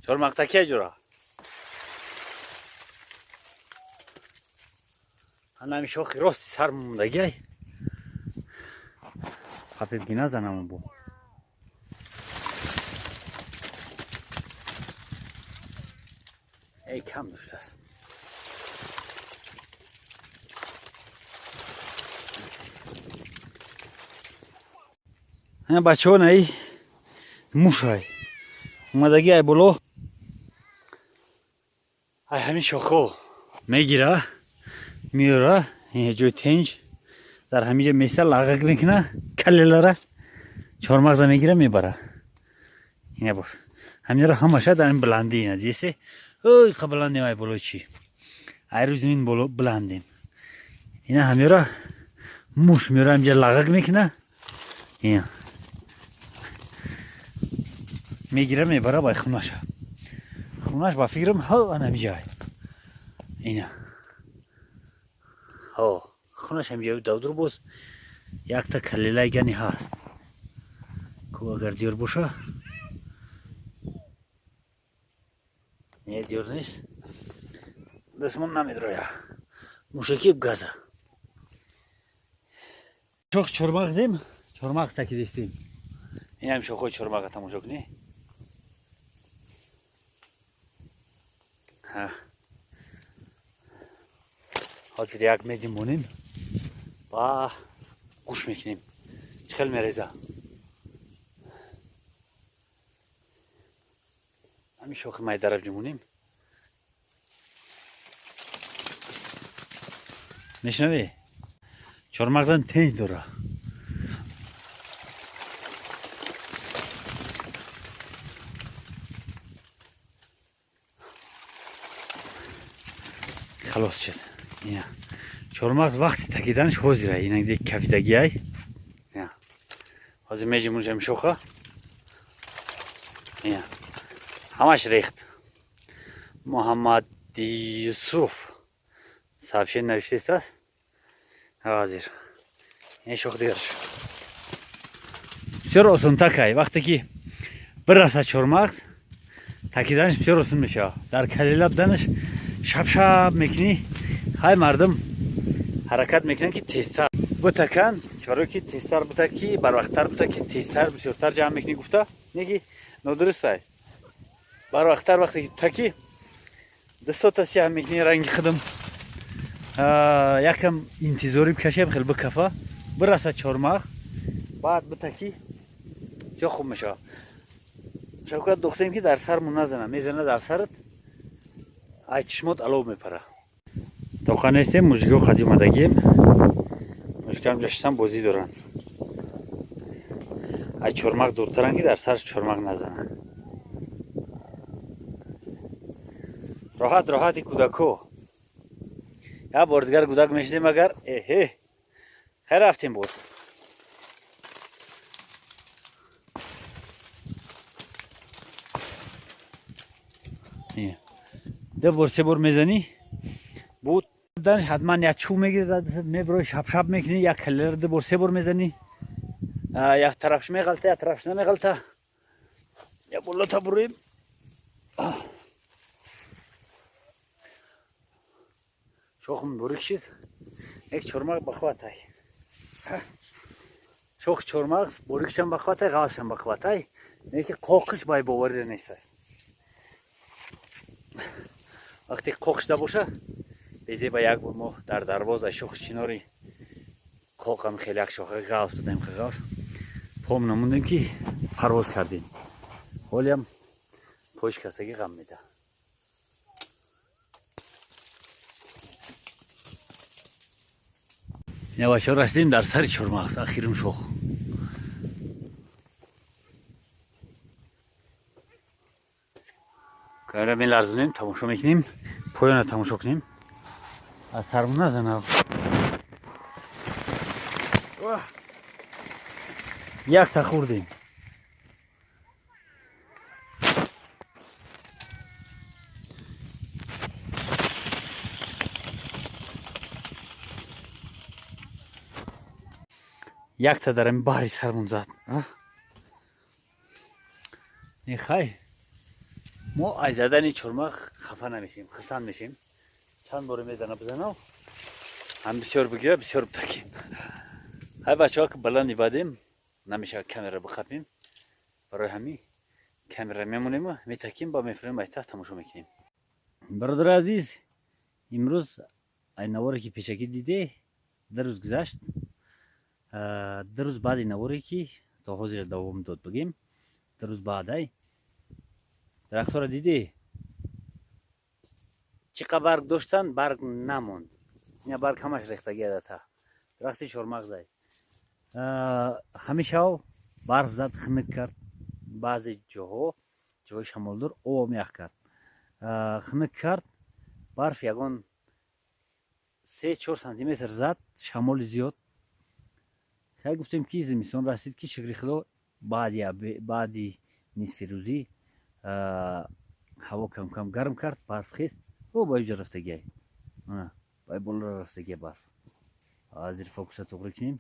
چرماق کی جورا انا شوخی راست سر موندگی خفیف گینا زنم بو ای کم داشته است بچه ها نهی موش های اومدگی ای بلو ای همین شاخو میگیره میاره این جوی تنج در همینجا میسته لغک میکنه کلیلاره چهارمغز میگیره میبره اینه بر همین را همشه در این بلندی اینه دیسته اوی خب بلندیم ای بلو چی ای روز این بلو بلندیم اینه همین را موش میاره همینجا لغک میکنه اینه میگیره میبره بای خونشه خونش با فکرم ها نمیجای اینه ها خونش همینجا دودر بوز یک تا کلیله گنی هست که اگر دیر باشه نه دیر نیست دستمون نمیدره موشکی بگذه شوخ چرماق دیم چرماق تکی دستیم این هم شوخوی چرماق تماشاک نه حاضر یک میدیم مونیم با گوش میکنیم چخل میریزه همین شوخ مای درف جمونیم میشنوی چرماغزن تنج داره خلاص شد اینه چرماغز وقتی تکیدنش حاضره اینه دیگه کفیدگی های اینه حاضر میجیمونش هم شوخه اینه همش ریخت محمد یوسف صاحبش نوشته است حاضر این شوخ دیرش بسیار آسان تکای وقتی که برسه چرماغز تکیدنش بسیار آسان میشه در کلیله بدنش شب شب میکنی های مردم حرکت میکنن که تیزتر بتکن چرا که تیزتر بتکی بر وقتتر بتکی تیزتر بسیارتر جمع میکنی گفته نگی نادرست های بر وقتتر وقتی که تکی دستا سیاه میکنی رنگ خدم یکم انتظاری بکشه بخیل بکفه برسه چهارماغ بعد بتکی چه خوب میشه شوکت دختریم که در سرمون نزنه میزنه در سرت ای چشمات علو میپره تا خانه استیم موجگو قدیم آمدگیم موجگو هم جشتن بازی دارن ای چرماغ دورترن که در سرش چرماغ نزنن راحت راحتی کودکو یا بار دیگر کودک میشدیم اگر خیر رفتیم بود ده بار سه بار میزنی بود دانش حتما یک چوب میگیره میبروی شب شب میکنی یک کلر ده بار سه بار میزنی یک طرفش میغلطه یک طرفش نمیغلطه یا بالا تا برویم شوخم بریک شد یک چرماغ بخواتای شوخ چرماغ بریکشم بخواتای غاسم بخواتای یکی قاقش بای باوری نیست است وقتی قاقش ده باشه بیزی با یک بار ما در دروازه شوخ چیناری قاقم خیلی یک شوخه غاس بودیم که غاس پام نموندیم که پرواز کردیم حالی هم پاش کستگی غم میده یواش رسیدیم در سر چرماغ اخیرم شوخ کارا می لرزونیم تماشا میکنیم پایان تماشا کنیم از سرمون نزنه یک تا خوردیم یک تا درم باری سرمون زد. نه خیلی ما از زدن چرمق خفه نمیشیم، خسن میشیم. چند بار میزنه بزنم هم بسیار بگیره بسیار بتکیم. های بچه ها که بلندی بدیم نمیشه کامera بخپیم، برای همین کامera میمونیم و میتکیم با میفریم بایتا تماشا میکنیم. برادر عزیز امروز این نواری که پیشکی دیده در روز گذشت، در روز بعد این نواری که تا حاضر دوام داد بگیم، در روز بعد های درخت را دیده چقدر برگ داشتن برگ نموند، این برگ همش ریختگی داده. درخت چهارمغز زای همیشه برف زد خنک کرد، بعضی جاهای شمالدار آب میخ کرد، خنک کرد برف یگان 3-4 سانتیمتر زد، شمال زیاد. خیلی گفتیم که زمستان رسید که شکر خدا بعدی نصف روزی هوا کم کم گرم کرد، برف خیست و با اینجا رفتگی بای بالا رفتگی برف. زیر فوکس تغییر کنیم،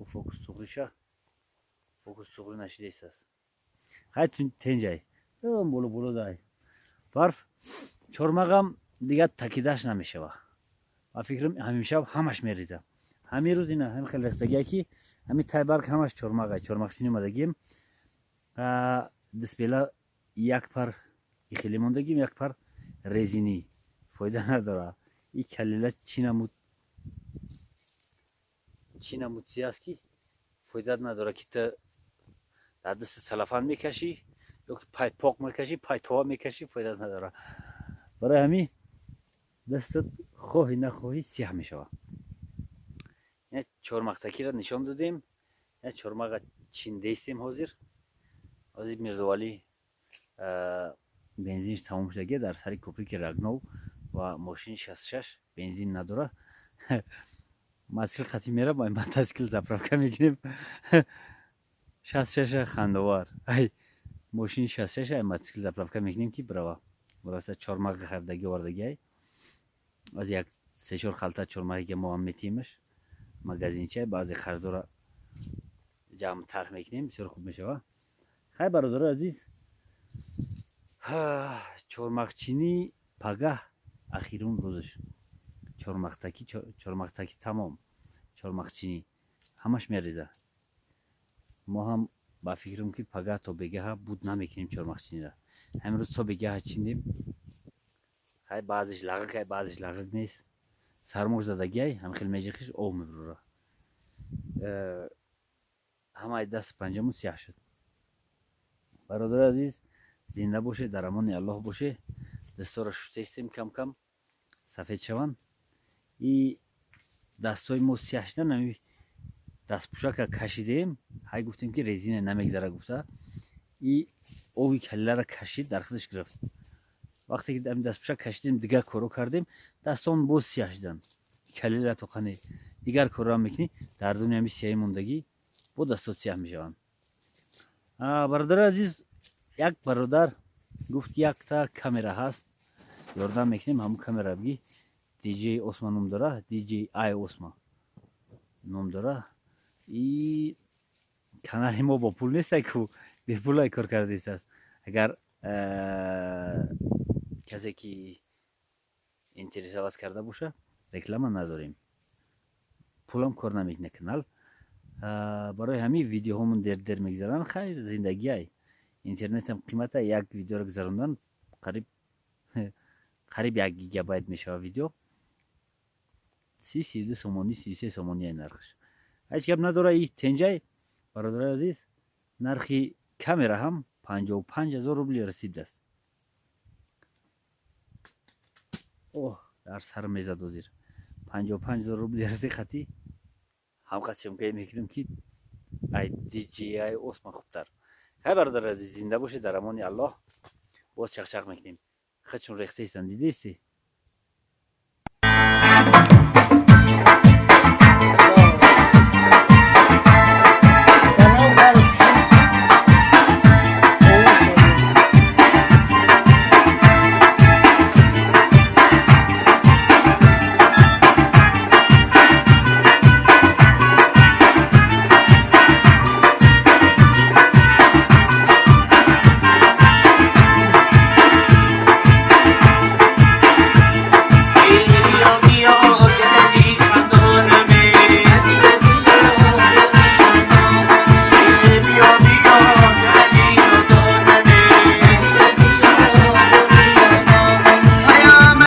فوکس تغییر شه، فوکس تغییر نشده است. خیلی تنجای بالا دای برف چهارمغم دیگه تکیدش نمیشه و فکرم همیشه همش میریزه. همین روز اینا هم خیلی رستگی که همین تای برگ همش چهارمغچینی اومدگیم. دسپیلا یک پر خیلی موندگیم، یک پر رزینی فایده نداره. این کلیله چینمود سیاست که فایده نداره که تا در دست سلفان میکشی یا که پای پاک میکشی، پای توا میکشی، فایده نداره. برای همین دستت خواهی نخواهی سیاه میشوه. نه چهارمغتکی را نشان دادیم، نه چهارمغ چینده استیم. حاضر میرزوالی بنزینش تمام شده در سر کوپریک رگنو و ماشین 66 بنزین نداره. مسکل خطی میره با این متاسکل زپرافکه میگیریم. 66 خندوار ای ماشین 66 ای متاسکل زپرافکه میگیریم که برای چهارمغ خریدگی وردگی از یک 3-4 خلطه چهارمغی که ما هم میتیمش مگزینچه بعضی خرزو را جمع طرح میکنیم، بسیار خوب میشه. خیلی برادر عزیز چهارمغچینی پگاه اخیرون روزش چهارمغتکی تمام چهارمغچینی همش میریزه. ما هم با فکرم که پگاه تا بگه بود نمیکنیم چهارمغچینی را. همین روز تا بگه چیندیم. خیلی بعضش لغک بعضش لغک نیست، سرموش زدگی هم خیلی میجخیش او میبروره. همه دست پنجمون سیاه شد. برادر عزیز زنده باشه، در امان الله باشه. دستا را شسته استیم کم کم سفید شوند. این دستای ما سیاه شدن، نمی دست پوشک کشیدیم، های گفتیم که رزین نمیگذره گفته. این اوی کله را کشید در خودش گرفت. وقتی که دست پوشک کشیدیم دیگر کارو کردیم، دستان باز سیاه شدن. کله را تو خانه دیگر کارو میکنی در دنیا می سیاهی موندگی با دستا سیاه میشوند. برادر عزیز یک برادر گفت یک تا کامera هست یاردم میکنیم، همون کامera بگی دیجی اسما نام داره، دیجی آی اسما نام داره. این کانال ما با پول نیست که به پول کار کرده است. اگر کسی که اینترنت کرده باشه رکلام نداریم، پولم کار نمیکنه کانال. برای همین ویدیو همون در میگذارن. خیلی زندگی های اینترنت هم قیمت یک ویدیو رو گذراندن قریب 1 گیگابایت میشه ویدیو. 32 سومانی 33 سومانی نرخش. هیچ گپ نداره. این تنجای برادر عزیز نرخی کامera هم 55,000 روبل رسید است. اوه در سر میزد وزیر 55,000 روبل رسید. خطی هم قسم که میکنم که ای دی جی ای اسم خوبتر. خیلی برادر عزیز زنده باشه، در امان الله. باز چخ میکنیم. خودشون ریخته ایستن دیدی استی